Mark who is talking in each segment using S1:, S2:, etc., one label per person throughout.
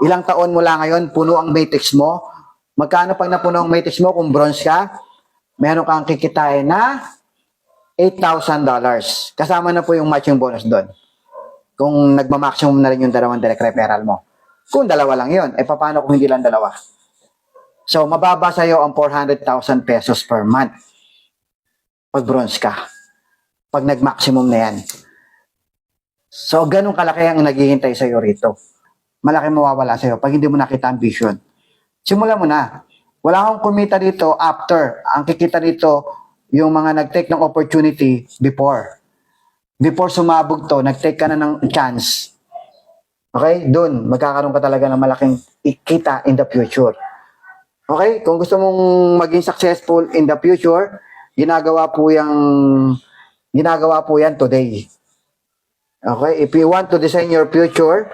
S1: Ilang taon mula ngayon, puno ang matrix mo. Magkano pag napuno ang matrix mo kung bronze ka? Meron kang kikitain na $8,000. Kasama na po yung matching bonus doon. Kung nagma-maximum na rin yung dalawang direct referral mo. Kung dalawa lang yun, paano kung hindi lang dalawa? So, mababa sa'yo ang 400,000 pesos per month. Pag bronze ka. Pag nag-maximum na yan. So, ganun kalaki ang naghihintay sa'yo rito. Malaki mawawala sa'yo pag hindi mo nakita ang vision. Simulan mo na. Wala akong kumita dito after. Ang kikita dito, yung mga nag-take ng opportunity before. Before sumabog to, nag-take ka na ng chance. Okay? Doon, magkakaroon ka talaga ng malaking kita in the future. Okay? Kung gusto mong maging successful in the future, ginagawa po yan today. Okay? If you want to design your future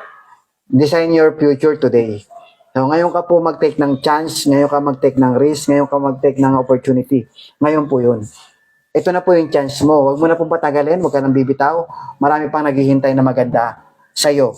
S1: today. So, ngayon ka po mag-take ng chance, ngayon ka mag-take ng risk, ngayon ka mag-take ng opportunity. Ngayon po yun. Ito na po yung chance mo. Huwag mo na pong patagalin, huwag ka nang bibitaw. Marami pang naghihintay na maganda sa'yo.